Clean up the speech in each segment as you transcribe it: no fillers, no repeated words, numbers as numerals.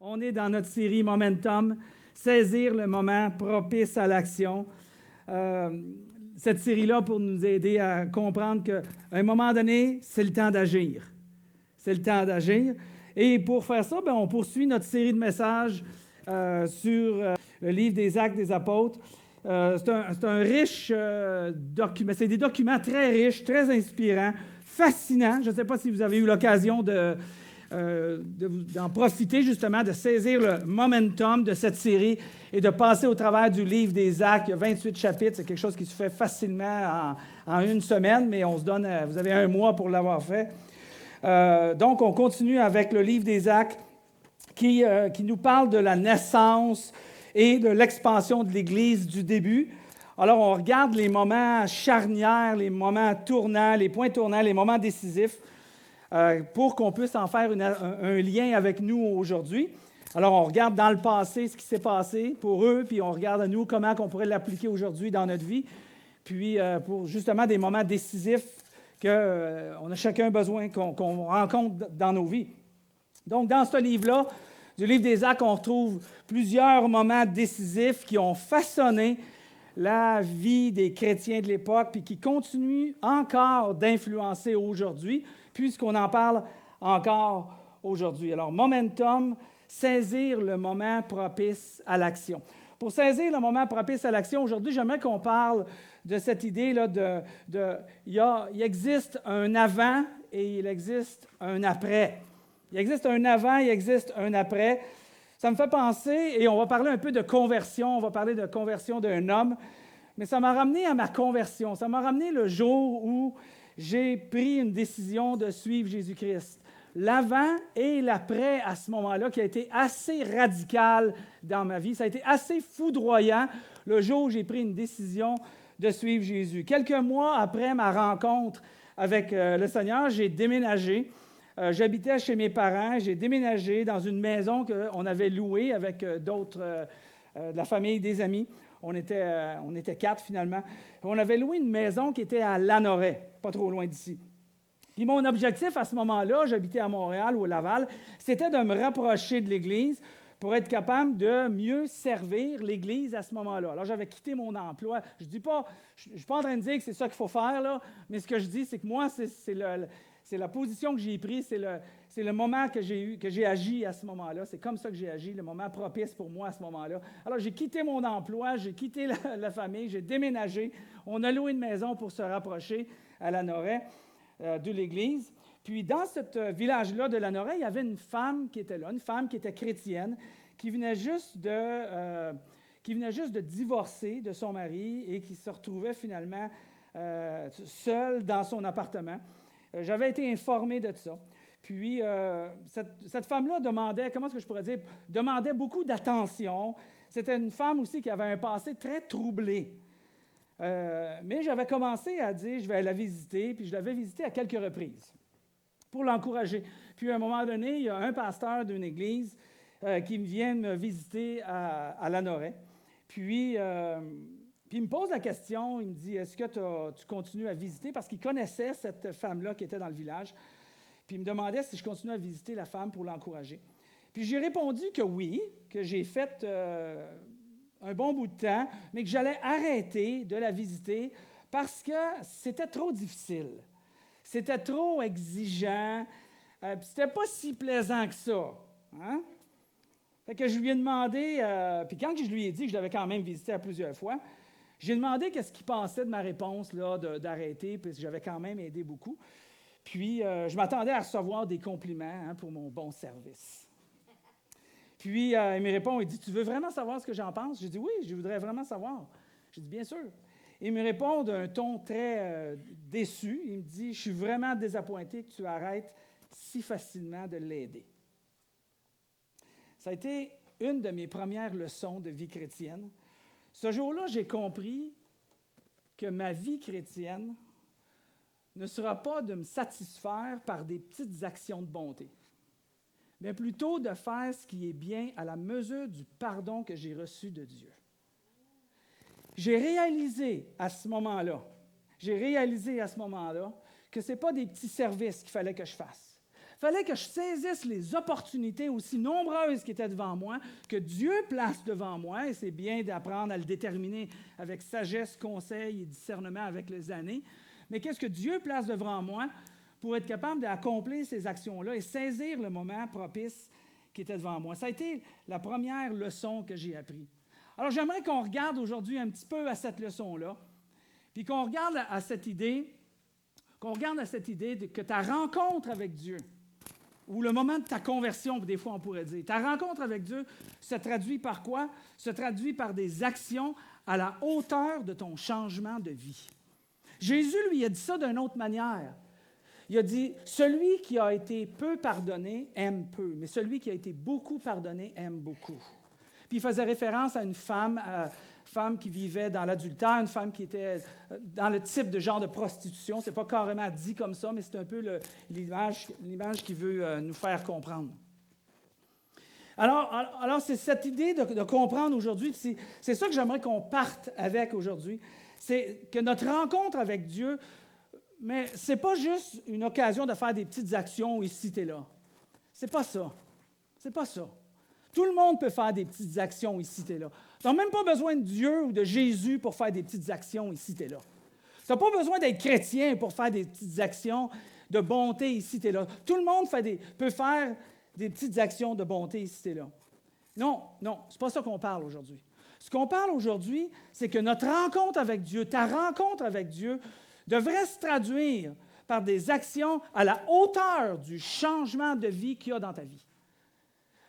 On est dans notre série Momentum, saisir le moment propice à l'action. Cette série-là pour nous aider à comprendre qu'à un moment donné, c'est le temps d'agir. C'est le temps d'agir. Et pour faire ça, on poursuit notre série de messages sur le livre des Actes des Apôtres. C'est un riche document. C'est des documents très riches, très inspirants, fascinants. Je ne sais pas si vous avez eu l'occasion d'en profiter justement, de saisir le momentum de cette série et de passer au travers du livre des Actes. Il y a 28 chapitres, c'est quelque chose qui se fait facilement en une semaine, mais on se donne, vous avez un mois pour l'avoir fait. Donc, on continue avec le livre des Actes qui nous parle de la naissance et de l'expansion de l'Église du début. Alors, on regarde les moments charnières, les moments tournants, les points tournants, les moments décisifs, pour qu'on puisse en faire un lien avec nous aujourd'hui. Alors, on regarde dans le passé ce qui s'est passé pour eux, puis on regarde à nous comment on pourrait l'appliquer aujourd'hui dans notre vie, puis pour justement des moments décisifs qu'on a chacun besoin, qu'on rencontre dans nos vies. Donc, dans ce livre-là, du livre des Actes, on retrouve plusieurs moments décisifs qui ont façonné la vie des chrétiens de l'époque, puis qui continuent encore d'influencer aujourd'hui, puisqu'on en parle encore aujourd'hui. Alors, momentum, saisir le moment propice à l'action. Pour saisir le moment propice à l'action, aujourd'hui, j'aimerais qu'on parle de cette idée-là il existe un avant et il existe un après. Il existe un avant, il existe un après. Ça me fait penser, et on va parler un peu de conversion, on va parler de conversion d'un homme, mais ça m'a ramené à ma conversion. Ça m'a ramené le jour où j'ai pris une décision de suivre Jésus-Christ. L'avant et l'après à ce moment-là, qui a été assez radical dans ma vie. Ça a été assez foudroyant le jour où j'ai pris une décision de suivre Jésus. Quelques mois après ma rencontre avec le Seigneur, j'ai déménagé. J'habitais chez mes parents. J'ai déménagé dans une maison qu'on avait louée avec d'autres de la famille, des amis. On était 4 finalement. On avait loué une maison qui était à Lanoret, pas trop loin d'ici. Puis mon objectif à ce moment-là, j'habitais à Montréal ou à Laval, c'était de me rapprocher de l'Église pour être capable de mieux servir l'Église à ce moment-là. Alors j'avais quitté mon emploi. Je ne suis pas en train de dire que c'est ça qu'il faut faire, là, mais ce que je dis, c'est que moi, c'est la position que j'ai prise, c'est le moment que j'ai agi à ce moment-là. C'est comme ça que j'ai agi, le moment propice pour moi à ce moment-là. Alors, j'ai quitté mon emploi, j'ai quitté la famille, j'ai déménagé. On a loué une maison pour se rapprocher à Lanoret de l'Église. Puis, dans ce village-là de Lanoret, il y avait une femme qui était là, une femme qui était chrétienne, qui venait juste de divorcer de son mari et qui se retrouvait finalement seule dans son appartement. J'avais été informé de ça. Puis, cette femme-là demandait beaucoup d'attention. C'était une femme aussi qui avait un passé très troublé. Mais j'avais commencé à dire, je vais la visiter, puis je l'avais visitée à quelques reprises pour l'encourager. Puis, à un moment donné, il y a un pasteur d'une église qui vient me visiter à Lanoret. Puis, il me pose la question, il me dit, est-ce que tu continues à visiter? Parce qu'il connaissait cette femme-là qui était dans le village. Puis il me demandait si je continuais à visiter la femme pour l'encourager. Puis j'ai répondu que oui, que j'ai fait un bon bout de temps, mais que j'allais arrêter de la visiter parce que c'était trop difficile. C'était trop exigeant. Puis c'était pas si plaisant que ça. Hein? Fait que je lui ai demandé, puis quand je lui ai dit que je l'avais quand même visité à plusieurs fois, j'ai demandé qu'est-ce qu'il pensait de ma réponse là, d'arrêter, puis j'avais quand même aidé beaucoup. Puis, je m'attendais à recevoir des compliments pour mon bon service. Puis, il me répond, il dit, « Tu veux vraiment savoir ce que j'en pense? » J'ai dit, « Oui, je voudrais vraiment savoir. » J'ai dit, « Bien sûr. » Il me répond d'un ton très déçu. Il me dit, « Je suis vraiment désappointé que tu arrêtes si facilement de l'aider. » Ça a été une de mes premières leçons de vie chrétienne. Ce jour-là, j'ai compris que ma vie chrétienne ne sera pas de me satisfaire par des petites actions de bonté, mais plutôt de faire ce qui est bien à la mesure du pardon que j'ai reçu de Dieu. J'ai réalisé à ce moment-là que ce n'est pas des petits services qu'il fallait que je fasse. Il fallait que je saisisse les opportunités aussi nombreuses qui étaient devant moi, que Dieu place devant moi, et c'est bien d'apprendre à le déterminer avec sagesse, conseil et discernement avec les années. Mais qu'est-ce que Dieu place devant moi pour être capable d'accomplir ces actions-là et saisir le moment propice qui était devant moi? Ça a été la première leçon que j'ai apprise. Alors, j'aimerais qu'on regarde aujourd'hui un petit peu à cette leçon-là, puis qu'on regarde à cette idée, que ta rencontre avec Dieu, ou le moment de ta conversion, des fois on pourrait dire, ta rencontre avec Dieu se traduit par quoi? Se traduit par des actions à la hauteur de ton changement de vie. Jésus, lui, a dit ça d'une autre manière. Il a dit, celui qui a été peu pardonné aime peu, mais celui qui a été beaucoup pardonné aime beaucoup. Puis il faisait référence à une femme qui vivait dans l'adultère, une femme qui était dans le type de genre de prostitution. Ce n'est pas carrément dit comme ça, mais c'est un peu l'image qu'il veut nous faire comprendre. Alors c'est cette idée de comprendre aujourd'hui, c'est ça que j'aimerais qu'on parte avec aujourd'hui, c'est que notre rencontre avec Dieu, mais ce n'est pas juste une occasion de faire des petites actions ici et là. C'est pas ça. C'est pas ça. Tout le monde peut faire des petites actions ici et là. Tu n'as même pas besoin de Dieu ou de Jésus pour faire des petites actions ici et là. Tu n'as pas besoin d'être chrétien pour faire des petites actions de bonté ici et là. Tout le monde peut faire des petites actions de bonté ici et là. Non, ce n'est pas ça qu'on parle aujourd'hui. Ce qu'on parle aujourd'hui, c'est que notre rencontre avec Dieu, ta rencontre avec Dieu, devrait se traduire par des actions à la hauteur du changement de vie qu'il y a dans ta vie.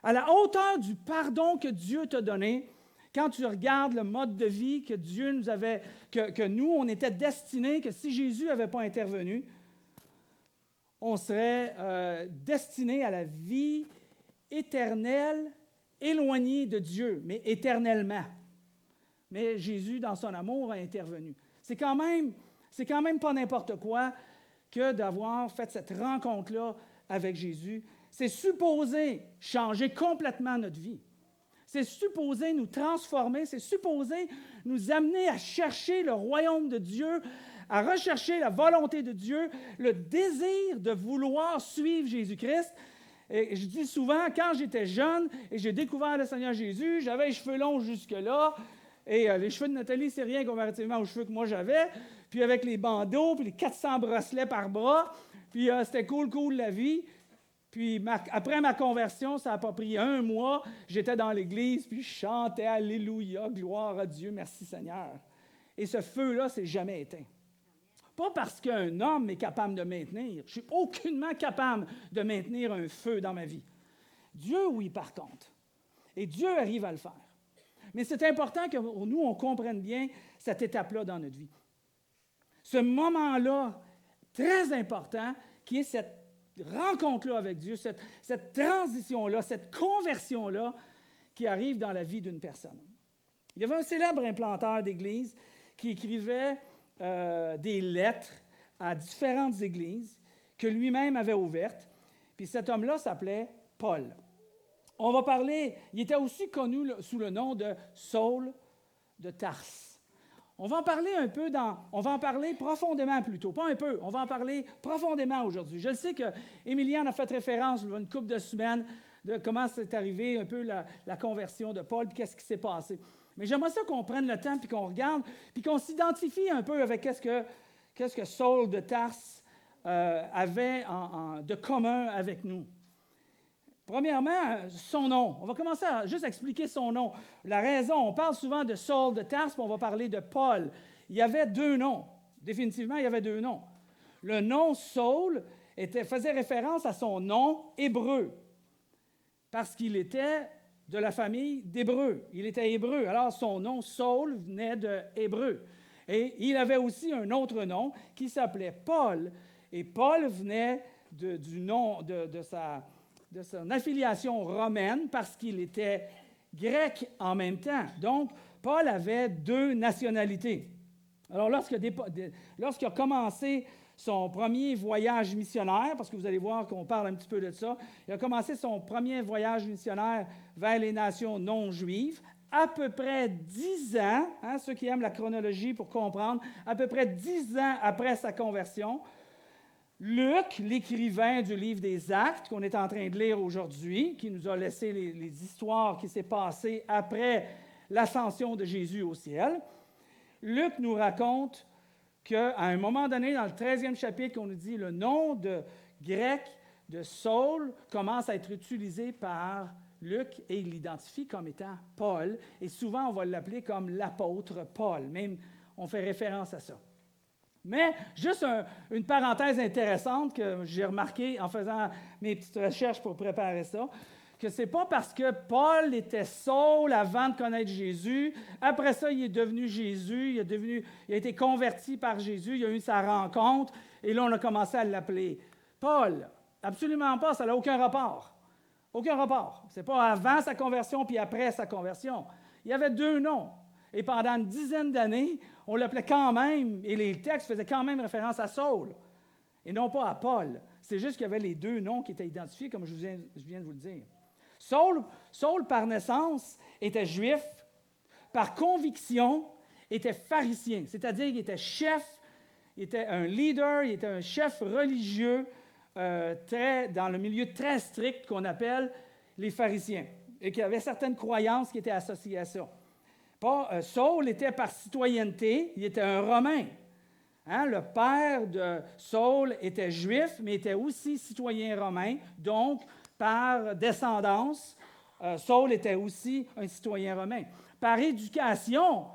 À la hauteur du pardon que Dieu t'a donné, quand tu regardes le mode de vie que Dieu nous avait, que nous, on était destinés, que si Jésus n'avait pas intervenu, on serait destinés à la vie éternelle, éloignée de Dieu, mais éternellement. Mais Jésus, dans son amour, a intervenu. C'est quand même pas n'importe quoi que d'avoir fait cette rencontre-là avec Jésus. C'est supposé changer complètement notre vie. C'est supposé nous transformer, c'est supposé nous amener à chercher le royaume de Dieu, à rechercher la volonté de Dieu, le désir de vouloir suivre Jésus-Christ. Et je dis souvent, quand j'étais jeune et j'ai découvert le Seigneur Jésus, j'avais les cheveux longs jusque-là, et les cheveux de Nathalie, c'est rien comparativement aux cheveux que moi j'avais, puis avec les bandeaux, puis les 400 bracelets par bras, puis c'était cool la vie. Puis après ma conversion, ça n'a pas pris un mois, j'étais dans l'église, puis je chantais « Alléluia, gloire à Dieu, merci Seigneur ». Et ce feu-là ne s'est jamais éteint. Pas parce qu'un homme est capable de maintenir. Je ne suis aucunement capable de maintenir un feu dans ma vie. Dieu, oui, par contre. Et Dieu arrive à le faire. Mais c'est important que nous, on comprenne bien cette étape-là dans notre vie. Ce moment-là, très important, qui est cette rencontre-là avec Dieu, cette transition-là, cette conversion-là qui arrive dans la vie d'une personne. Il y avait un célèbre implanteur d'église qui écrivait des lettres à différentes églises que lui-même avait ouvertes. Puis cet homme-là s'appelait Paul. On va parler, il était aussi connu sous le nom de Saul de Tarse. On va en parler profondément plutôt, pas un peu, on va en parler profondément aujourd'hui. Je sais qu'Émilienne a fait référence il y a une couple de semaines de comment c'est arrivé un peu la conversion de Paul, puis qu'est-ce qui s'est passé. Mais j'aimerais ça qu'on prenne le temps, puis qu'on regarde, puis qu'on s'identifie un peu avec qu'est-ce que Saul de Tarse avait de commun avec nous. Premièrement, son nom. On va commencer à juste expliquer son nom. La raison, on parle souvent de Saul de Tarse, puis on va parler de Paul. Il y avait deux noms. Définitivement, il y avait deux noms. Le nom Saul faisait référence à son nom hébreu, parce qu'il était de la famille d'Hébreux. Il était hébreu. Alors, son nom Saul venait de Hébreu. Et il avait aussi un autre nom qui s'appelait Paul. Et Paul venait du nom de son affiliation romaine parce qu'il était grec en même temps. Donc, Paul avait deux nationalités. Alors, lorsqu'il a commencé son premier voyage missionnaire, parce que vous allez voir qu'on parle un petit peu de ça, il a commencé son premier voyage missionnaire vers les nations non juives, à peu près 10 ans, ceux qui aiment la chronologie pour comprendre, à peu près 10 ans après sa conversion, Luc, l'écrivain du livre des Actes, qu'on est en train de lire aujourd'hui, qui nous a laissé les histoires qui s'est passées après l'ascension de Jésus au ciel, Luc nous raconte qu'à un moment donné, dans le 13e chapitre, on nous dit le nom de grec de Saul commence à être utilisé par Luc et il l'identifie comme étant Paul. Et souvent, on va l'appeler comme l'apôtre Paul. Même, on fait référence à ça. Mais juste une parenthèse intéressante que j'ai remarquée en faisant mes petites recherches pour préparer ça, que ce n'est pas parce que Paul était Saul avant de connaître Jésus, après ça, il est devenu Jésus, il a été converti par Jésus, il a eu sa rencontre, et là, on a commencé à l'appeler Paul. Absolument pas, ça n'a aucun rapport. Aucun rapport. Ce n'est pas avant sa conversion puis après sa conversion. Il y avait deux noms. Et pendant une dizaine d'années, on l'appelait quand même, et les textes faisaient quand même référence à Saul, et non pas à Paul. C'est juste qu'il y avait les deux noms qui étaient identifiés, comme je viens de vous le dire. Saul, par naissance, était juif, par conviction, était pharisien, c'est-à-dire qu'il était chef, il était un leader, il était un chef religieux dans le milieu très strict qu'on appelle les pharisiens, et qui avait certaines croyances qui étaient associées à ça. Saul était par citoyenneté, il était un Romain. Hein? Le père de Saul était juif, mais était aussi citoyen romain, donc par descendance, Saul était aussi un citoyen romain. Par éducation,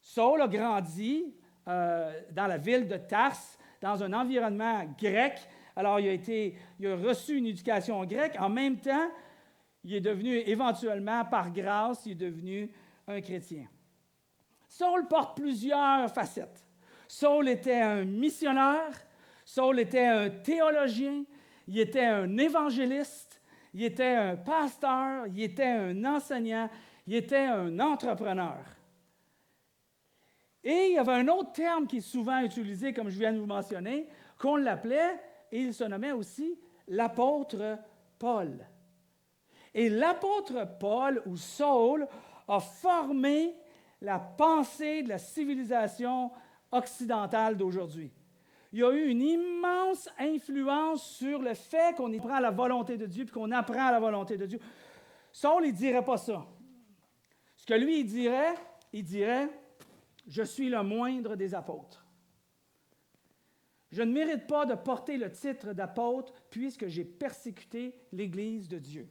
Saul a grandi dans la ville de Tarse, dans un environnement grec. Alors, il a reçu une éducation grecque. En même temps, il est devenu, éventuellement, par grâce, il est devenu un chrétien. Saul porte plusieurs facettes. Saul était un missionnaire, Saul était un théologien, il était un évangéliste, il était un pasteur, il était un enseignant, il était un entrepreneur. Et il y avait un autre terme qui est souvent utilisé, comme je viens de vous mentionner, qu'on l'appelait, et il se nommait aussi l'apôtre Paul. Et l'apôtre Paul, ou Saul, a formé la pensée de la civilisation occidentale d'aujourd'hui. Il y a eu une immense influence sur le fait qu'on y prend la volonté de Dieu et qu'on apprend à la volonté de Dieu. Saul, il ne dirait pas ça. Ce que lui, il dirait, je suis le moindre des apôtres. Je ne mérite pas de porter le titre d'apôtre puisque j'ai persécuté l'Église de Dieu.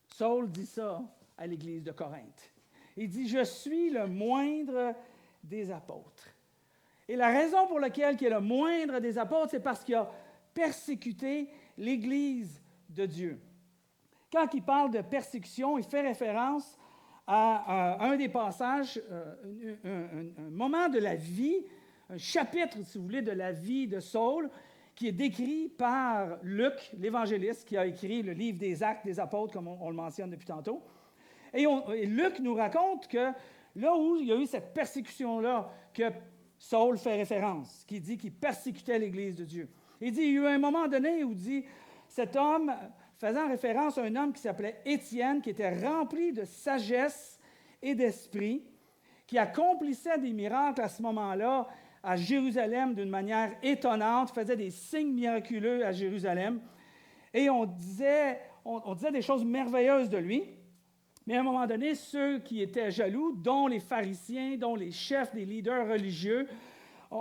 Saul dit ça à l'Église de Corinthe. Il dit, je suis le moindre des apôtres. Et la raison pour laquelle il est le moindre des apôtres, c'est parce qu'il a persécuté l'Église de Dieu. Quand il parle de persécution, il fait référence à un des passages, un moment de la vie, un chapitre, si vous voulez, de la vie de Saul, qui est décrit par Luc, l'évangéliste, qui a écrit le livre des Actes des apôtres, comme on le mentionne depuis tantôt. Et Luc nous raconte que là où il y a eu cette persécution-là, que Saul fait référence, qui dit qu'il persécutait l'Église de Dieu. Il dit, il y a eu un moment donné où il dit, cet homme, faisant référence à un homme qui s'appelait Étienne, qui était rempli de sagesse et d'esprit, qui accomplissait des miracles à ce moment-là à Jérusalem d'une manière étonnante, faisait des signes miraculeux à Jérusalem. Et on disait des choses merveilleuses de lui. Mais à un moment donné, ceux qui étaient jaloux, dont les pharisiens, dont les chefs des leaders religieux,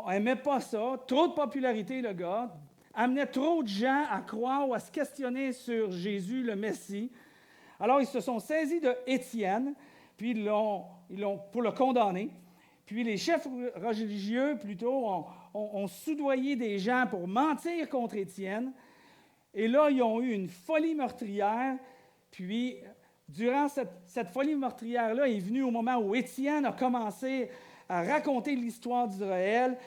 n'aimaient pas ça. Trop de popularité, le gars. Amenait trop de gens à croire ou à se questionner sur Jésus, le Messie. Alors, ils se sont saisis de Étienne, puis ils l'ont pour le condamner. Puis les chefs religieux, plutôt, ont soudoyé des gens pour mentir contre Étienne. Et là, ils ont eu une folie meurtrière. Puis, durant cette folie meurtrière-là, est venu au moment où Étienne a commencé à raconter l'histoire d'Israël,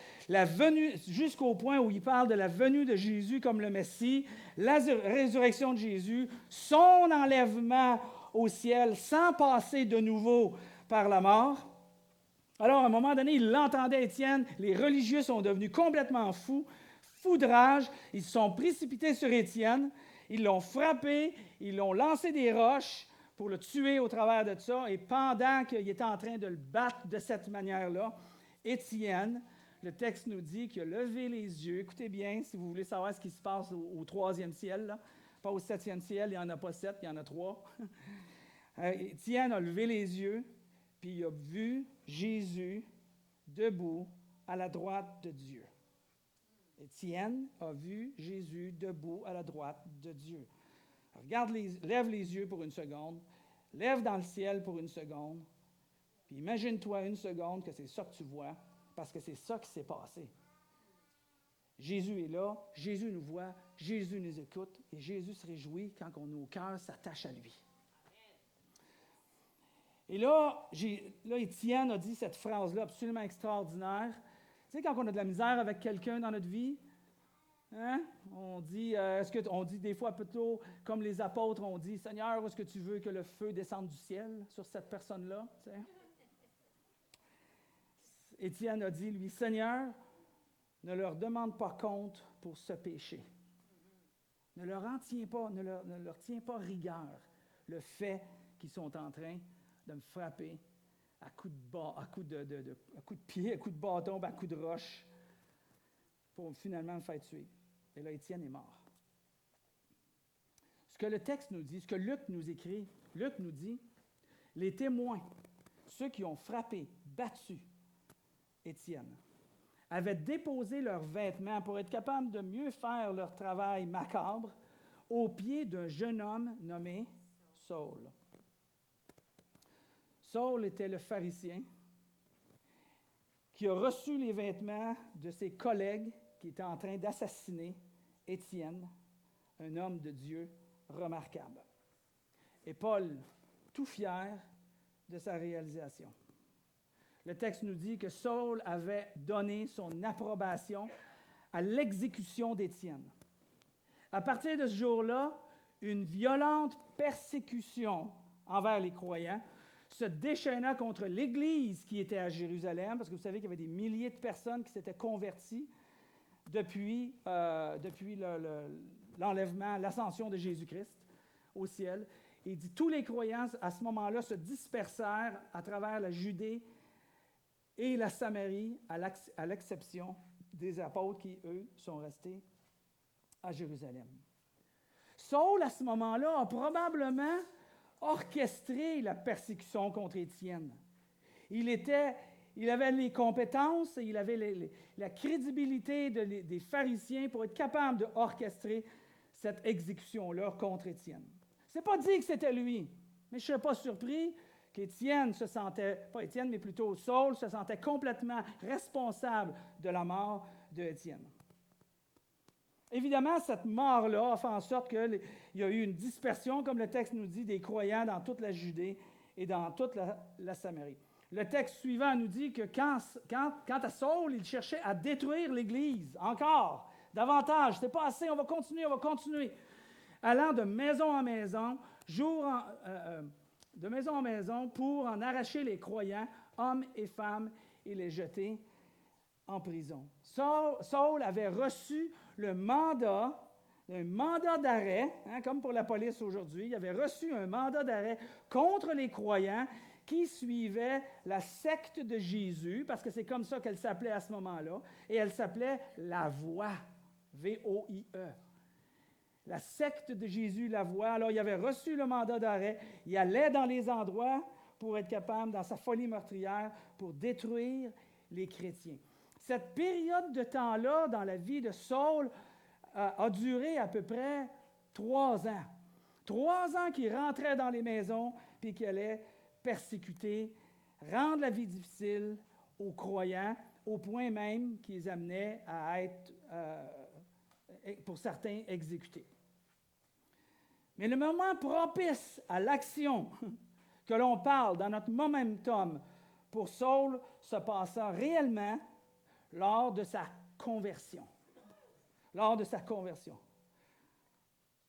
jusqu'au point où il parle de la venue de Jésus comme le Messie, la résurrection de Jésus, son enlèvement au ciel sans passer de nouveau par la mort. Alors, à un moment donné, il l'entendait, Étienne, les religieux sont devenus complètement fous, foudrage, ils se sont précipités sur Étienne, ils l'ont frappé, ils l'ont lancé des roches pour le tuer au travers de ça, et pendant qu'il était en train de le battre de cette manière-là, Étienne, le texte nous dit qu'il a levé les yeux. Écoutez bien, si vous voulez savoir ce qui se passe au troisième ciel, là. Pas au septième ciel, il n'y en a pas 7, il y en a 3. Étienne a levé les yeux, puis il a vu Jésus debout à la droite de Dieu. Étienne a vu Jésus debout à la droite de Dieu. Lève les yeux pour une seconde, lève dans le ciel pour une seconde, puis imagine-toi une seconde que c'est ça que tu vois, parce que c'est ça qui s'est passé. Jésus est là, Jésus nous voit, Jésus nous écoute, et Jésus se réjouit quand nos cœurs s'attachent à lui. Et là, Étienne a dit cette phrase-là absolument extraordinaire. Tu sais, quand on a de la misère avec quelqu'un dans notre vie, hein, on dit des fois plutôt, comme les apôtres ont dit, « Seigneur, où est-ce que tu veux que le feu descende du ciel sur cette personne-là? » Tu sais? Étienne a dit, lui, « Seigneur, ne leur demande pas compte pour ce péché. Ne leur tiens pas rigueur le fait qu'ils sont en train de me frapper à coups de pied, à coups de bâton, à coups de roche, pour finalement me faire tuer. » Et là, Étienne est mort. Ce que le texte nous dit, ce que Luc nous écrit, Luc nous dit, les témoins, ceux qui ont frappé, battu Étienne, avaient déposé leurs vêtements pour être capables de mieux faire leur travail macabre aux pieds d'un jeune homme nommé Saul. Saul était le pharisien qui a reçu les vêtements de ses collègues qui étaient en train d'assassiner Étienne, un homme de Dieu remarquable. Et Paul, tout fier de sa réalisation. Le texte nous dit que Saul avait donné son approbation à l'exécution d'Étienne. À partir de ce jour-là, une violente persécution envers les croyants se déchaîna contre l'Église qui était à Jérusalem, parce que vous savez qu'il y avait des milliers de personnes qui s'étaient converties depuis l'enlèvement, l'ascension de Jésus-Christ au ciel. Et il dit, tous les croyants, à ce moment-là, se dispersèrent à travers la Judée et la Samarie, à l'exception des apôtres qui, eux, sont restés à Jérusalem. Saul, à ce moment-là, a probablement orchestré la persécution contre Étienne. Il avait les compétences, il avait la crédibilité des pharisiens pour être capable d'orchestrer cette exécution-là contre Étienne. Ce n'est pas dit que c'était lui, mais je ne suis pas surpris qu'Étienne se sentait, pas Étienne, mais plutôt Saul, se sentait complètement responsable de la mort d'Étienne. Évidemment, cette mort-là a fait en sorte qu'il y a eu une dispersion, comme le texte nous dit, des croyants dans toute la Judée et dans toute la Samarie. Le texte suivant nous dit que quant à Saul, il cherchait à détruire l'Église, encore, davantage. C'est pas assez, on va continuer. Allant de maison en maison, de maison en maison, pour en arracher les croyants, hommes et femmes, et les jeter en prison. Saul avait reçu un mandat d'arrêt, comme pour la police aujourd'hui. Il avait reçu un mandat d'arrêt contre les croyants qui suivaient la secte de Jésus, parce que c'est comme ça qu'elle s'appelait à ce moment-là, et elle s'appelait la Voie, V-O-I-E. La secte de Jésus, la Voie. Alors, il avait reçu le mandat d'arrêt, il allait dans les endroits pour être capable, dans sa folie meurtrière, pour détruire les chrétiens. Cette période de temps-là, dans la vie de Saul, a duré à peu près 3 ans. 3 ans qu'il rentrait dans les maisons, puis qu'il allait persécuter, rendre la vie difficile aux croyants, au point même qu'ils les amenaient à être, pour certains, exécutés. Mais le moment propice à l'action que l'on parle dans notre momentum pour Saul se passa réellement lors de sa conversion. Lors de sa conversion.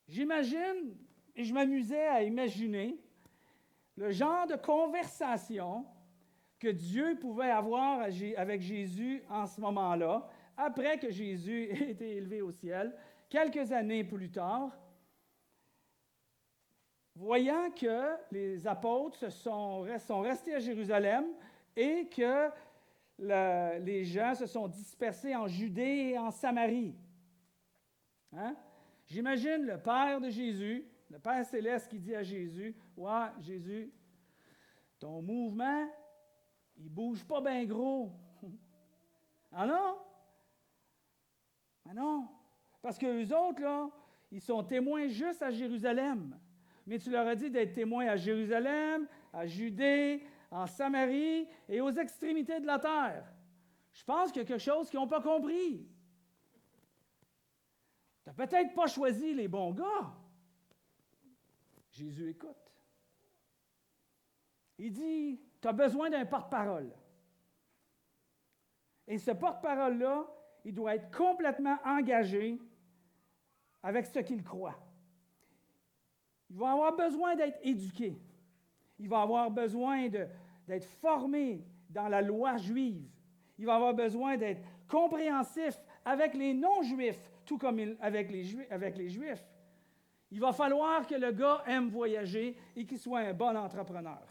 J'imagine, et je m'amusais à imaginer, le genre de conversation que Dieu pouvait avoir avec Jésus en ce moment-là, après que Jésus ait été élevé au ciel, quelques années plus tard, voyant que les apôtres sont restés à Jérusalem et que les gens se sont dispersés en Judée et en Samarie. Hein? J'imagine le Père de Jésus, le Père céleste qui dit à Jésus, « Ouais, Jésus, ton mouvement, il ne bouge pas bien gros. » Ah non? Ah non? Parce qu'eux autres, là, ils sont témoins juste à Jérusalem. Mais tu leur as dit d'être témoins à Jérusalem, à Judée, en Samarie et aux extrémités de la terre. Je pense qu'il y a quelque chose qu'ils n'ont pas compris. Tu n'as peut-être pas choisi les bons gars. Jésus écoute. Il dit, tu as besoin d'un porte-parole. Et ce porte-parole-là, il doit être complètement engagé avec ce qu'il croit. Il va avoir besoin d'être éduqué. Il va avoir besoin d'être formé dans la loi juive. Il va avoir besoin d'être compréhensif avec les non-juifs, tout comme avec les juifs. Il va falloir que le gars aime voyager et qu'il soit un bon entrepreneur.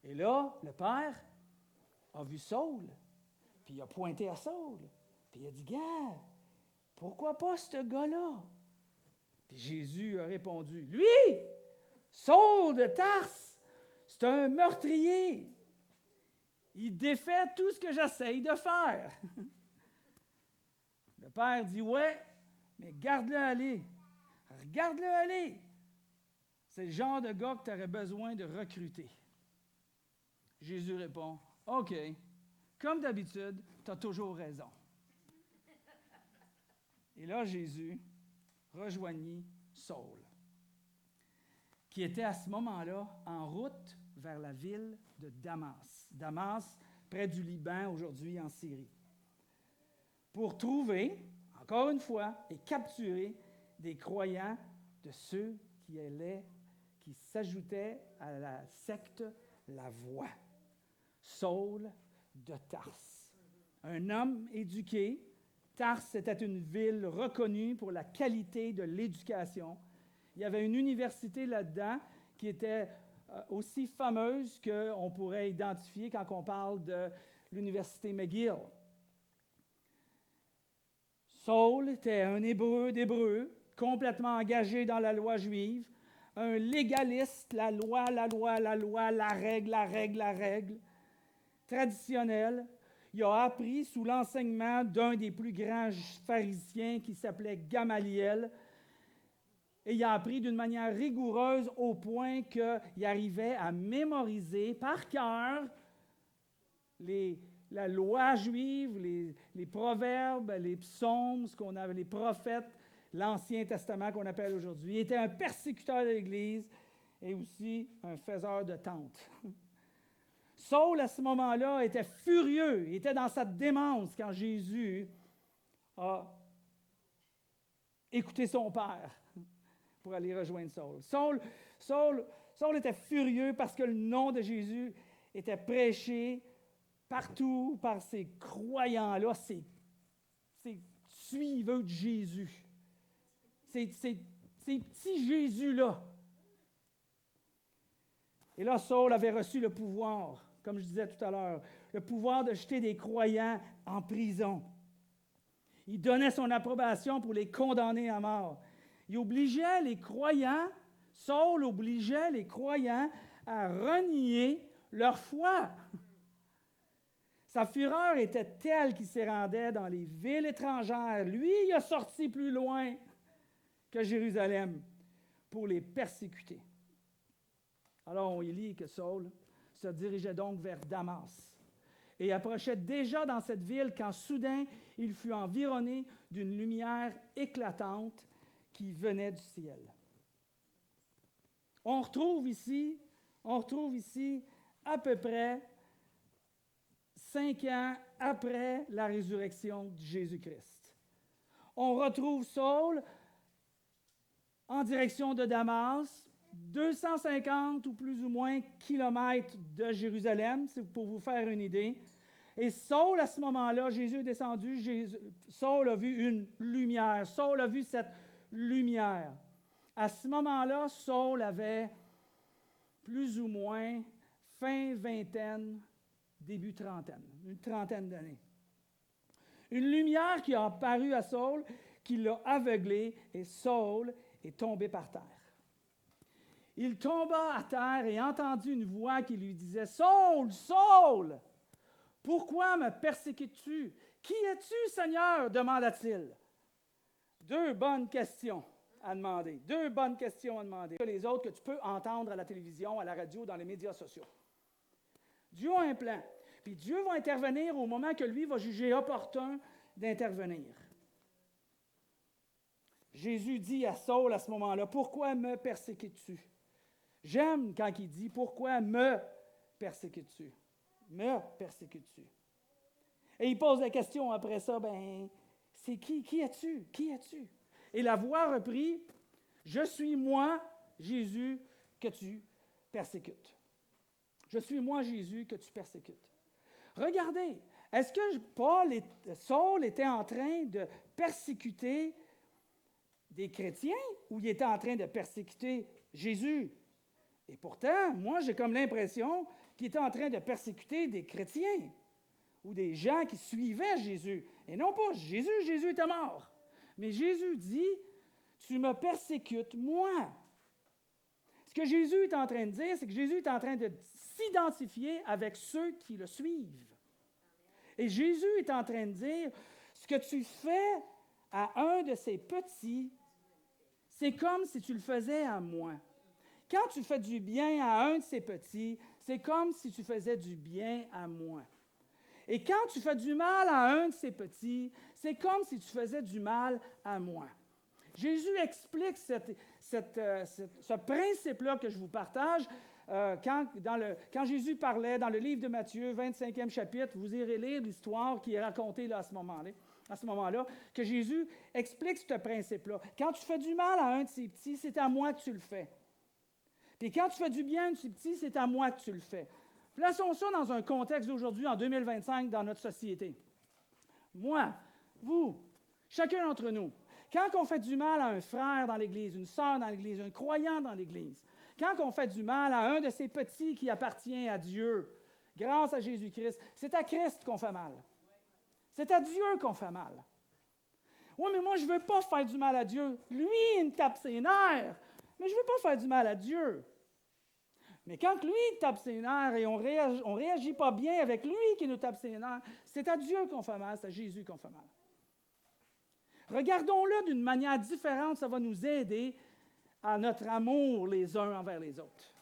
Et là, le père a vu Saul, puis il a pointé à Saul, puis il a dit, « Gars, pourquoi pas ce gars-là? » Puis Jésus a répondu, « Lui, Saul de Tarse, c'est un meurtrier. Il défait tout ce que j'essaye de faire. » Le père dit, « Ouais, mais garde-le aller. Regarde-le aller. C'est le genre de gars que tu aurais besoin de recruter. » Jésus répond, « OK, comme d'habitude, tu as toujours raison. » Et là, Jésus rejoignit Saul, qui était à ce moment-là en route vers la ville de Damas. Damas, près du Liban, aujourd'hui en Syrie, pour trouver, encore une fois, et capturer des croyants de ceux qui s'ajoutaient à la secte La Voix. Saul de Tarse, un homme éduqué. Tarse était une ville reconnue pour la qualité de l'éducation. Il y avait une université là-dedans qui était aussi fameuse qu'on pourrait identifier quand on parle de l'université McGill. Saul était un Hébreu d'Hébreux, complètement engagé dans la loi juive, un légaliste, la loi, la règle, traditionnel. Il a appris sous l'enseignement d'un des plus grands pharisiens qui s'appelait Gamaliel. Et il a appris d'une manière rigoureuse au point qu'il arrivait à mémoriser par cœur la loi juive, les proverbes, les psaumes, ce qu'on avait, les prophètes, l'Ancien Testament qu'on appelle aujourd'hui. Il était un persécuteur de l'Église et aussi un faiseur de tentes. Saul, à ce moment-là, était furieux. Il était dans sa démence quand Jésus a écouté son père pour aller rejoindre Saul. Saul était furieux parce que le nom de Jésus était prêché partout par ces croyants-là, ces suiveux de Jésus. Ces petits Jésus-là. Et là, Saul avait reçu le pouvoir, comme je disais tout à l'heure, le pouvoir de jeter des croyants en prison. Il donnait son approbation pour les condamner à mort. Il obligeait les croyants, Saul obligeait les croyants à renier leur foi. Sa fureur était telle qu'il s'y rendait dans les villes étrangères. Lui, il a sorti plus loin que Jérusalem pour les persécuter. Alors, on y lit que Saul se dirigeait donc vers Damas et approchait déjà dans cette ville quand soudain, il fut environné d'une lumière éclatante qui venait du ciel. On retrouve ici à peu près 5 ans après la résurrection de Jésus-Christ. On retrouve Saul en direction de Damas, 250 ou plus ou moins kilomètres de Jérusalem, c'est pour vous faire une idée. Et Saul, à ce moment-là, Jésus est descendu, Saul a vu une lumière. Saul a vu cette lumière. À ce moment-là, Saul avait plus ou moins fin vingtaine, début trentaine, une trentaine d'années. Une lumière qui a apparu à Saul, qui l'a aveuglé, et Saul est tombé par terre. Il tomba à terre et entendit une voix qui lui disait « Saul, Saul, pourquoi me persécutes-tu? Qui es-tu, Seigneur? » demanda-t-il. Deux bonnes questions à demander. Deux bonnes questions à demander. Les autres que tu peux entendre à la télévision, à la radio, dans les médias sociaux. Dieu a un plan. Puis Dieu va intervenir au moment que lui va juger opportun d'intervenir. Jésus dit à Saul à ce moment-là, « Pourquoi me persécutes-tu? » J'aime quand il dit, « Pourquoi me persécutes-tu? » Me persécutes-tu? Et il pose la question après ça, « Ben, c'est qui? Qui es-tu? Qui es-tu? » Et la voix reprit, « Je suis moi, Jésus, que tu persécutes. » Je suis moi, Jésus, que tu persécutes. Regardez, est-ce que Saul était en train de persécuter des chrétiens ou il était en train de persécuter Jésus? Et pourtant, moi, j'ai comme l'impression qu'il était en train de persécuter des chrétiens ou des gens qui suivaient Jésus. Et non pas Jésus, Jésus était mort. Mais Jésus dit, « Tu me persécutes, moi. » Ce que Jésus est en train de dire, c'est que Jésus est en train de s'identifier avec ceux qui le suivent. Et Jésus est en train de dire, ce que tu fais à un de ces petits, c'est comme si tu le faisais à moi. Quand tu fais du bien à un de ces petits, c'est comme si tu faisais du bien à moi. Et quand tu fais du mal à un de ces petits, c'est comme si tu faisais du mal à moi. Jésus explique ce principe-là que je vous partage quand Jésus parlait dans le livre de Matthieu, 25e chapitre. Vous irez lire l'histoire qui est racontée là, à ce moment-là, que Jésus explique ce principe-là. Quand tu fais du mal à un de ces petits, c'est à moi que tu le fais. Puis quand tu fais du bien à un de ces petits, c'est à moi que tu le fais. Plaçons ça dans un contexte d'aujourd'hui, en 2025, dans notre société. Moi, vous, chacun d'entre nous, quand on fait du mal à un frère dans l'Église, une sœur dans l'Église, un croyant dans l'Église, quand on fait du mal à un de ces petits qui appartient à Dieu, grâce à Jésus-Christ, c'est à Christ qu'on fait mal. C'est à Dieu qu'on fait mal. Oui, mais moi, je ne veux pas faire du mal à Dieu. Lui, il me tape ses nerfs. Mais je ne veux pas faire du mal à Dieu. Mais quand lui il tape ses nerfs et on ne réagit pas bien avec lui qui nous tape ses nerfs, c'est à Dieu qu'on fait mal, c'est à Jésus qu'on fait mal. Regardons-le d'une manière différente, ça va nous aider à notre amour les uns envers les autres.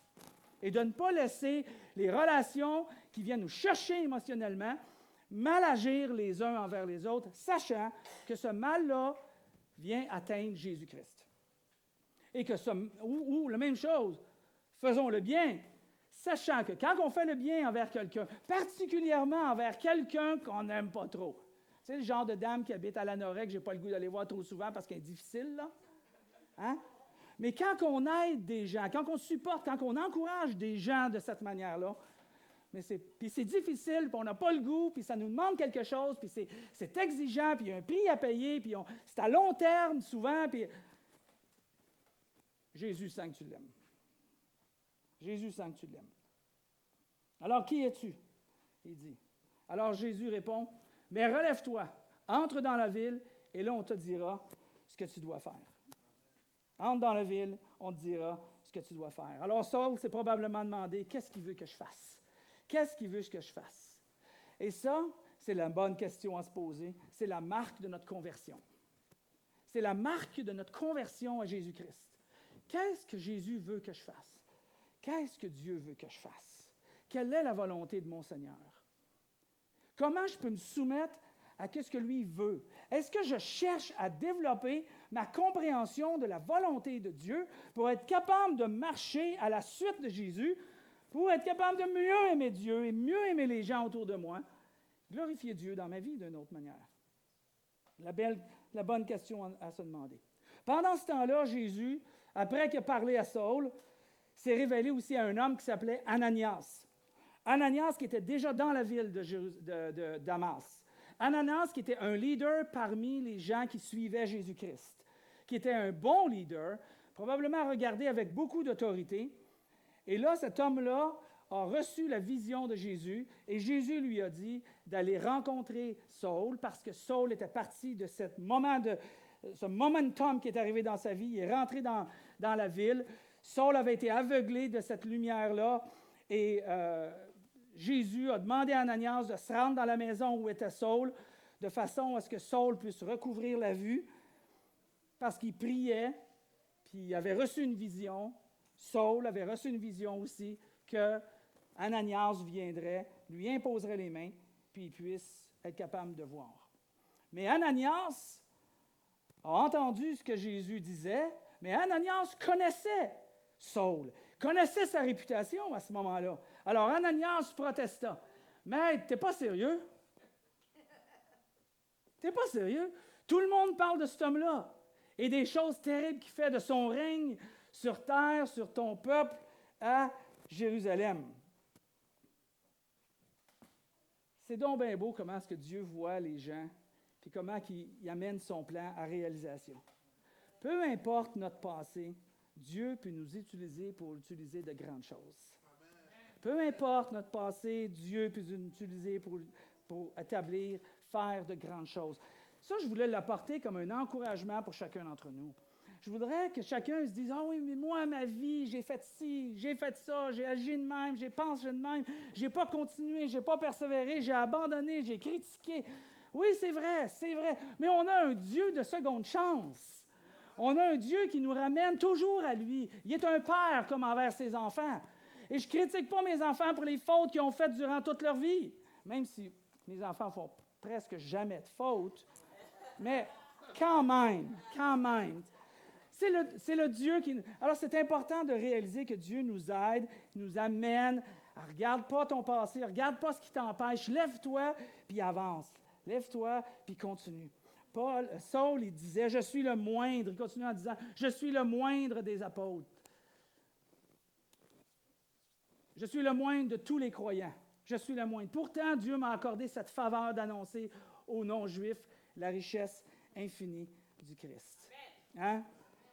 Et de ne pas laisser les relations qui viennent nous chercher émotionnellement mal agir les uns envers les autres, sachant que ce mal-là vient atteindre Jésus-Christ. Et que ou la même chose, faisons le bien, sachant que quand on fait le bien envers quelqu'un, particulièrement envers quelqu'un qu'on n'aime pas trop, tu sais, le genre de dame qui habite à Lanoret, que je n'ai pas le goût d'aller voir trop souvent parce qu'elle est difficile, là. Hein? Mais quand on aide des gens, quand on supporte, quand on encourage des gens de cette manière-là, puis c'est difficile, puis on n'a pas le goût, puis ça nous demande quelque chose, puis c'est exigeant, puis il y a un prix à payer, puis c'est à long terme souvent, puis Jésus sent que tu l'aimes. Jésus sent que tu l'aimes. Alors, qui es-tu? Il dit. Alors Jésus répond, mais relève-toi, entre dans la ville, et là on te dira ce que tu dois faire. Entre dans la ville, on te dira ce que tu dois faire. Alors Saul s'est probablement demandé, qu'est-ce qu'il veut que je fasse? Qu'est-ce qu'il veut que je fasse? Et ça, c'est la bonne question à se poser. C'est la marque de notre conversion. C'est la marque de notre conversion à Jésus-Christ. Qu'est-ce que Jésus veut que je fasse? Qu'est-ce que Dieu veut que je fasse? Quelle est la volonté de mon Seigneur? Comment je peux me soumettre à ce que lui veut? Est-ce que je cherche à développer ma compréhension de la volonté de Dieu pour être capable de marcher à la suite de Jésus, pour être capable de mieux aimer Dieu et mieux aimer les gens autour de moi, glorifier Dieu dans ma vie d'une autre manière? La bonne question à se demander. Pendant ce temps-là, Jésus, après qu'il a parlé à Saul, s'est révélé aussi à un homme qui s'appelait Ananias. Ananias qui était déjà dans la ville de Damas. Ananias qui était un leader parmi les gens qui suivaient Jésus-Christ, qui était un bon leader, probablement regardé avec beaucoup d'autorité. Et là, cet homme-là a reçu la vision de Jésus et Jésus lui a dit d'aller rencontrer Saul parce que Saul était parti de ce momentum qui est arrivé dans sa vie. Il est rentré dans la ville. Saul avait été aveuglé de cette lumière-là et Jésus a demandé à Ananias de se rendre dans la maison où était Saul de façon à ce que Saul puisse recouvrir la vue parce qu'il priait, puis il avait reçu une vision. Saul avait reçu une vision aussi que Ananias viendrait, lui imposerait les mains, puis il puisse être capable de voir. Mais Ananias a entendu ce que Jésus disait, mais Ananias connaissait Saul, connaissait sa réputation à ce moment-là. Alors Ananias protesta. « Maître, t'es pas sérieux? T'es pas sérieux? Tout le monde parle de cet homme-là et des choses terribles qu'il fait de son règne sur terre, sur ton peuple, à Jérusalem. » C'est donc bien beau comment est-ce que Dieu voit les gens, puis comment il amène son plan à réalisation. Peu importe notre passé, Dieu peut nous utiliser pour utiliser de grandes choses. Peu importe notre passé, Dieu peut nous utiliser pour établir, faire de grandes choses. Ça, je voulais l'apporter comme un encouragement pour chacun d'entre nous. Je voudrais que chacun se dise « Ah oui, mais moi, ma vie, j'ai fait ci, j'ai fait ça, j'ai agi de même, j'ai pensé de même, j'ai pas continué, j'ai pas persévéré, j'ai abandonné, j'ai critiqué. » Oui, c'est vrai, mais on a un Dieu de seconde chance. On a un Dieu qui nous ramène toujours à lui. Il est un père comme envers ses enfants. Et je ne critique pas mes enfants pour les fautes qu'ils ont faites durant toute leur vie, même si mes enfants font presque jamais de fautes. Mais quand même. C'est le Dieu qui... Alors, c'est important de réaliser que Dieu nous aide, nous amène. Regarde pas ton passé, regarde pas ce qui t'empêche. Lève-toi, puis avance. Lève-toi, puis continue. Saul, il disait, « Je suis le moindre. » Il continue en disant, « Je suis le moindre des apôtres. Je suis le moindre de tous les croyants. Je suis le moindre. » Pourtant, Dieu m'a accordé cette faveur d'annoncer aux non-juifs la richesse infinie du Christ. Hein?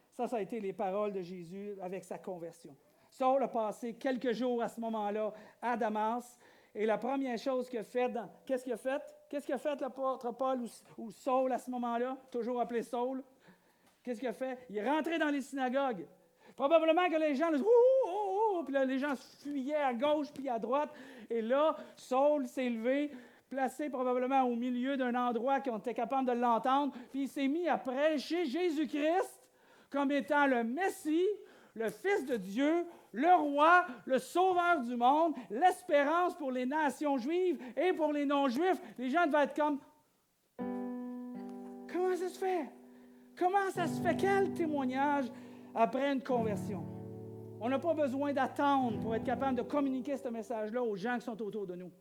Ça a été les paroles de Jésus avec sa conversion. Saul a passé quelques jours à ce moment-là à Damas. Et la première chose qu'il a faite, qu'est-ce qu'il a fait? Qu'est-ce qu'il a fait l'apôtre Paul ou Saul à ce moment-là? Toujours appelé Saul. Qu'est-ce qu'il a fait? Il est rentré dans les synagogues. Probablement que les gens, puis là, les gens fuyaient à gauche puis à droite. Et là, Saul s'est levé, placé probablement au milieu d'un endroit qu'on était capable de l'entendre. Puis il s'est mis à prêcher Jésus-Christ comme étant le Messie, le Fils de Dieu, le roi, le sauveur du monde, l'espérance pour les nations juives et pour les non-juifs. Les gens devaient être comme, comment ça se fait? Comment ça se fait? Quel témoignage après une conversion? On n'a pas besoin d'attendre pour être capable de communiquer ce message-là aux gens qui sont autour de nous.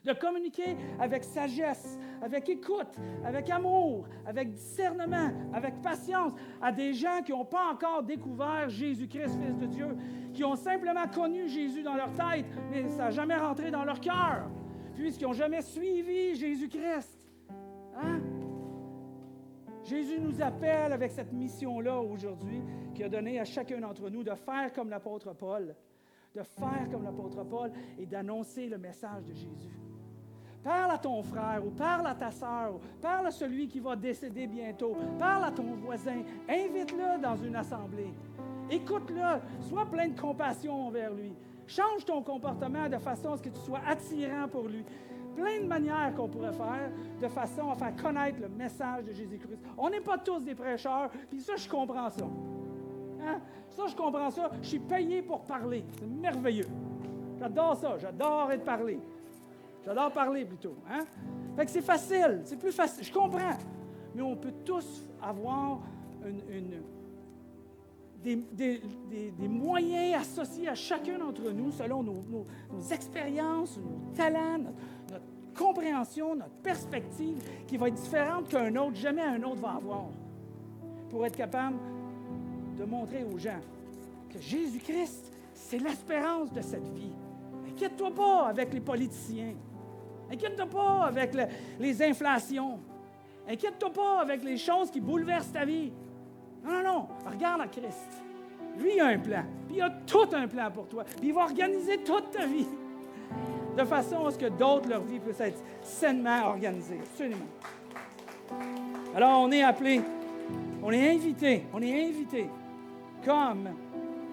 De communiquer avec sagesse, avec écoute, avec amour, avec discernement, avec patience à des gens qui n'ont pas encore découvert Jésus-Christ, Fils de Dieu, qui ont simplement connu Jésus dans leur tête, mais ça n'a jamais rentré dans leur cœur, puisqu'ils n'ont jamais suivi Jésus-Christ. Hein? Jésus nous appelle avec cette mission-là aujourd'hui, qui a donné à chacun d'entre nous de faire comme l'apôtre Paul, et d'annoncer le message de Jésus. Parle à ton frère, ou parle à ta sœur, ou parle à celui qui va décéder bientôt. Parle à ton voisin. Invite-le dans une assemblée. Écoute-le. Sois plein de compassion envers lui. Change ton comportement de façon à ce que tu sois attirant pour lui. Plein de manières qu'on pourrait faire de façon à faire connaître le message de Jésus-Christ. On n'est pas tous des prêcheurs, puis ça, je comprends ça. Hein? Ça, je comprends ça. Je suis payé pour parler. C'est merveilleux. J'adore ça. J'adore être parlé. J'adore parler plutôt. Hein? Fait que c'est facile. C'est plus facile. Je comprends. Mais on peut tous avoir des moyens associés à chacun d'entre nous selon nos expériences, nos talents, notre compréhension, notre perspective qui va être différente qu'un autre, jamais un autre va avoir. Pour être capable de montrer aux gens que Jésus-Christ, c'est l'espérance de cette vie. Inquiète-toi pas avec les politiciens. Inquiète-toi pas avec les inflations. Inquiète-toi pas avec les choses qui bouleversent ta vie. Non. Regarde à Christ. Lui, il a un plan. Puis il a tout un plan pour toi. Puis il va organiser toute ta vie de façon à ce que d'autres, leur vie puisse être sainement organisée. Absolument. Alors, on est appelé, on est invité, comme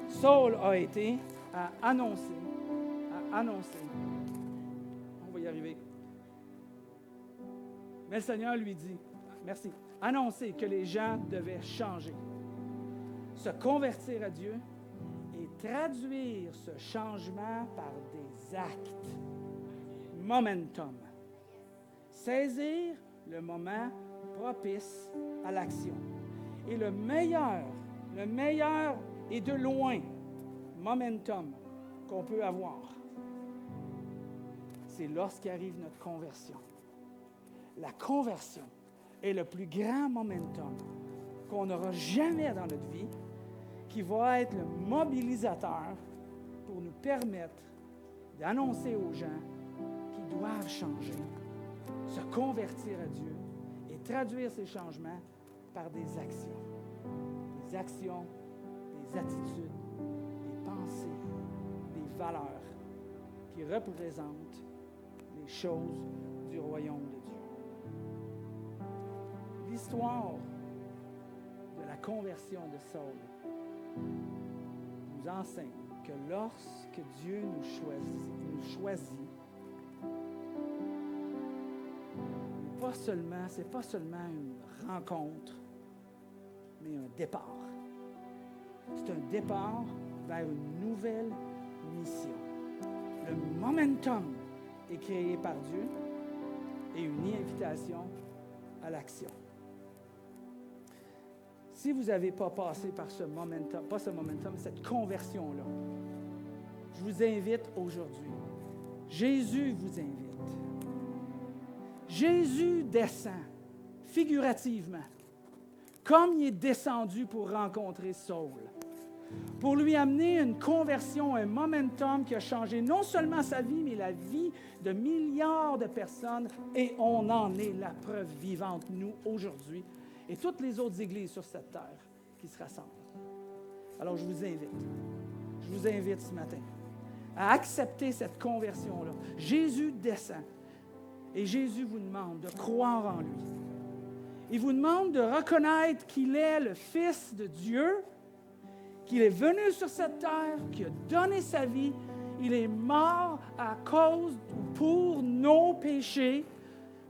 Saul a été, à annoncer. On va y arriver. Mais le Seigneur lui dit, merci, annoncer que les gens devaient changer, se convertir à Dieu et traduire ce changement par des actes. Momentum. Saisir le moment propice à l'action. Et le meilleur et de loin, momentum qu'on peut avoir, c'est lorsqu'arrive notre conversion. La conversion est le plus grand momentum qu'on n'aura jamais dans notre vie, qui va être le mobilisateur pour nous permettre d'annoncer aux gens qu'ils doivent changer, se convertir à Dieu et traduire ces changements par des actions. Des actions, des attitudes, des pensées, des valeurs qui représentent les choses du royaume de Dieu. L'histoire de la conversion de Saul nous enseigne que lorsque Dieu nous choisit, ce n'est pas seulement une rencontre, mais un départ. C'est un départ vers une nouvelle mission. Le momentum est créé par Dieu et une invitation à l'action. Si vous n'avez pas passé par ce momentum, cette conversion-là, je vous invite aujourd'hui. Jésus vous invite. Jésus descend, figurativement, comme il est descendu pour rencontrer Saul, pour lui amener une conversion, un momentum qui a changé non seulement sa vie, mais la vie de milliards de personnes, et on en est la preuve vivante, nous, aujourd'hui, et toutes les autres églises sur cette terre qui se rassemblent. Alors, je vous invite ce matin à accepter cette conversion-là. Jésus descend et Jésus vous demande de croire en lui. Il vous demande de reconnaître qu'il est le Fils de Dieu, qu'il est venu sur cette terre, qu'il a donné sa vie, il est mort à cause ou pour nos péchés,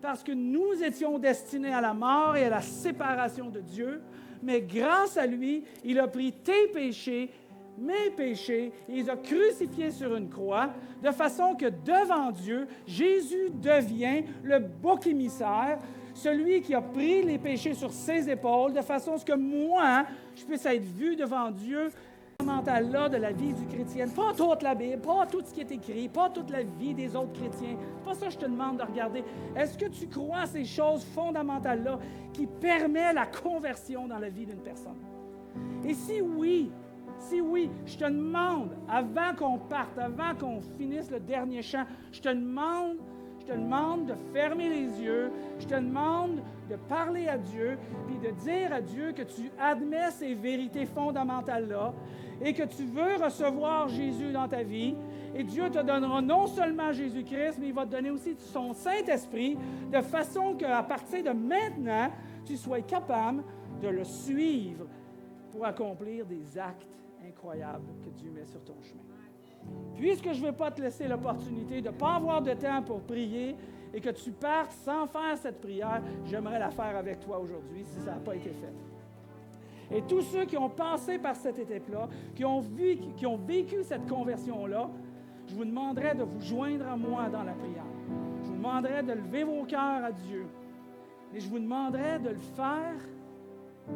parce que nous étions destinés à la mort et à la séparation de Dieu, mais grâce à lui, il a pris tes péchés, mes péchés, et il les a crucifiés sur une croix, de façon que devant Dieu, Jésus devient le bouc émissaire, celui qui a pris les péchés sur ses épaules, de façon à ce que moi, je puisse être vu devant Dieu, fondamentale-là de la vie du chrétien. Pas toute la Bible, pas tout ce qui est écrit, pas toute la vie des autres chrétiens. C'est pas ça que je te demande de regarder. Est-ce que tu crois à ces choses fondamentales-là qui permettent la conversion dans la vie d'une personne? Et si oui, je te demande, avant qu'on parte, avant qu'on finisse le dernier chant, je te demande de fermer les yeux, je te demande de parler à Dieu, puis de dire à Dieu que tu admets ces vérités fondamentales-là et que tu veux recevoir Jésus dans ta vie. Et Dieu te donnera non seulement Jésus-Christ, mais il va te donner aussi son Saint-Esprit, de façon qu'à partir de maintenant, tu sois capable de le suivre pour accomplir des actes incroyables que Dieu met sur ton chemin. Puisque je ne vais pas te laisser l'opportunité de ne pas avoir de temps pour prier et que tu partes sans faire cette prière, j'aimerais la faire avec toi aujourd'hui si ça n'a pas été fait. Et tous ceux qui ont passé par cette étape-là, qui ont vécu cette conversion-là, je vous demanderai de vous joindre à moi dans la prière. Je vous demanderai de lever vos cœurs à Dieu. Et je vous demanderai de le faire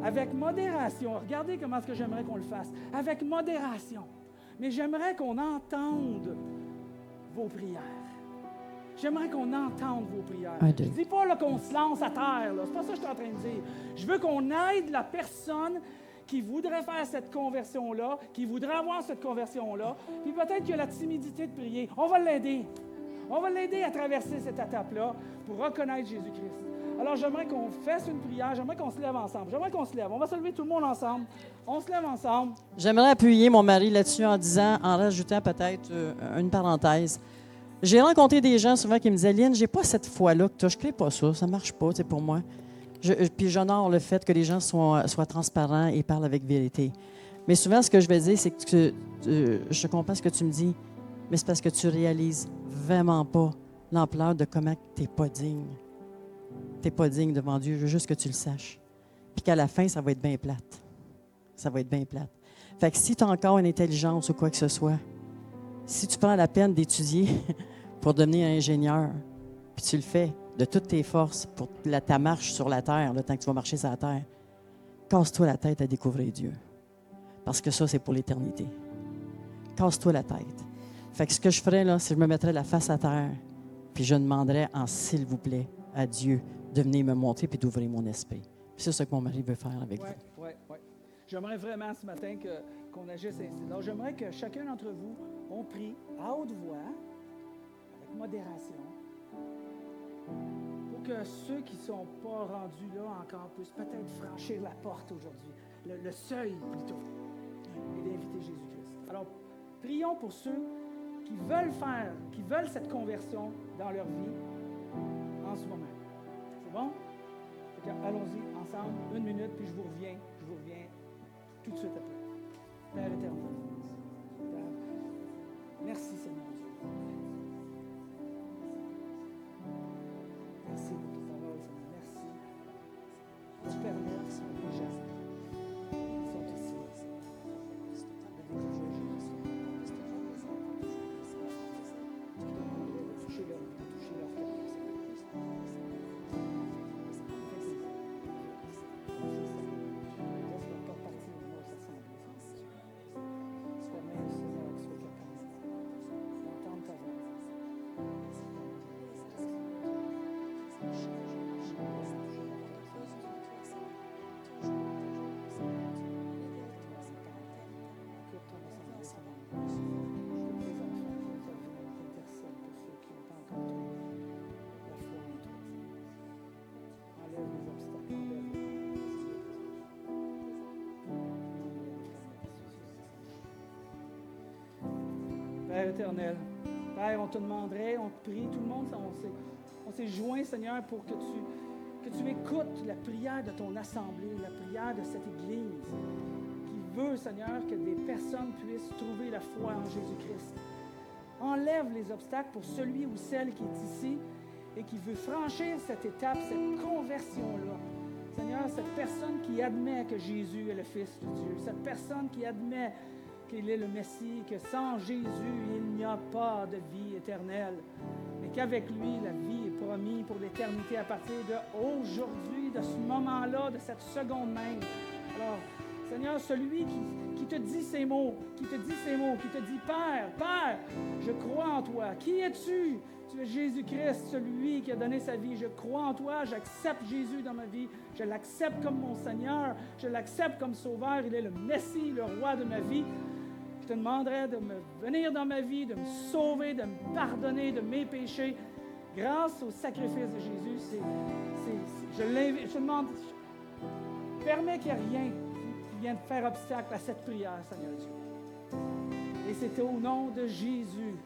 avec modération. Regardez comment est-ce que j'aimerais qu'on le fasse. Avec modération. Mais j'aimerais qu'on entende vos prières. J'aimerais qu'on entende vos prières. Je ne dis pas là, qu'on se lance à terre. Ce n'est pas ça que je suis en train de dire. Je veux qu'on aide la personne qui voudrait faire cette conversion-là, qui voudrait avoir cette conversion-là, puis peut-être qu'il a la timidité de prier. On va l'aider. On va l'aider à traverser cette étape-là pour reconnaître Jésus-Christ. Alors, j'aimerais qu'on fasse une prière. J'aimerais qu'on se lève ensemble. J'aimerais qu'on se lève. On va se lever tout le monde ensemble. On se lève ensemble. J'aimerais appuyer mon mari là-dessus en disant, en rajoutant peut-être une parenthèse. J'ai rencontré des gens souvent qui me disaient, Lynn, j'ai pas cette foi-là que toi, je ne crée pas ça, ça marche pas, pour moi. Puis j'honore le fait que les gens soient transparents et parlent avec vérité. Mais souvent, ce que je vais dire, c'est que je comprends ce que tu me dis, mais c'est parce que tu réalises vraiment pas l'ampleur de comment tu n'es pas digne. Tu n'es pas digne devant Dieu, je veux juste que tu le saches. Puis qu'à la fin, ça va être bien plate. Ça va être bien plate. Fait que si tu as encore une intelligence ou quoi que ce soit, si tu prends la peine d'étudier pour devenir ingénieur, puis tu le fais de toutes tes forces pour ta marche sur la terre, le temps que tu vas marcher sur la terre, casse-toi la tête à découvrir Dieu. Parce que ça, c'est pour l'éternité. Casse-toi la tête. Fait que ce que je ferais, là, c'est que je me mettrais la face à terre, puis je demanderais s'il vous plaît, à Dieu de venir me montrer puis d'ouvrir mon esprit. Puis c'est ce que mon mari veut faire avec vous. Oui. J'aimerais vraiment ce matin qu'on agisse ainsi. Alors, j'aimerais que chacun d'entre vous, on prie à haute voix, avec modération, pour que ceux qui ne sont pas rendus là encore puissent peut-être franchir la porte aujourd'hui, le seuil plutôt, et d'inviter Jésus-Christ. Alors, prions pour ceux qui veulent cette conversion dans leur vie en ce moment. C'est bon? Allons-y ensemble, 1 minute, puis je vous reviens tout de suite après. Père éternel, merci Seigneur Dieu. Merci pour ta parole, Seigneur. Merci. Tu permets que les gens qui sont ici, de découvrir Jésus. Tu demandes de toucher leur cœur. Père éternel, Père, on te demanderait, on te prie, tout le monde, on s'est joint, Seigneur, pour que tu écoutes la prière de ton assemblée, la prière de cette Église qui veut, Seigneur, que des personnes puissent trouver la foi en Jésus-Christ. Enlève les obstacles pour celui ou celle qui est ici et qui veut franchir cette étape, cette conversion-là. Seigneur, cette personne qui admet que Jésus est le Fils de Dieu, cette personne qui admet qu'il est le Messie, que sans Jésus, il n'y a pas de vie éternelle, mais qu'avec lui, la vie est promise pour l'éternité à partir d'aujourd'hui, de ce moment-là, de cette seconde même. Alors, Seigneur, celui qui te dit ces mots, qui te dit, Père, je crois en toi. Qui es-tu? Tu es Jésus-Christ, celui qui a donné sa vie. Je crois en toi, j'accepte Jésus dans ma vie. Je l'accepte comme mon Seigneur, je l'accepte comme Sauveur. Il est le Messie, le Roi de ma vie. Je te demanderai de venir dans ma vie, de me sauver, de me pardonner de mes péchés. Grâce au sacrifice de Jésus, je te demande, permets qu'il n'y ait rien qui vienne faire obstacle à cette prière, Seigneur Dieu. Et c'est au nom de Jésus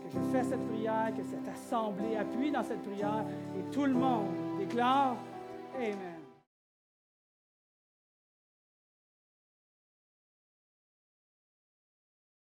que je fais cette prière, que cette assemblée appuie dans cette prière et tout le monde déclare Amen.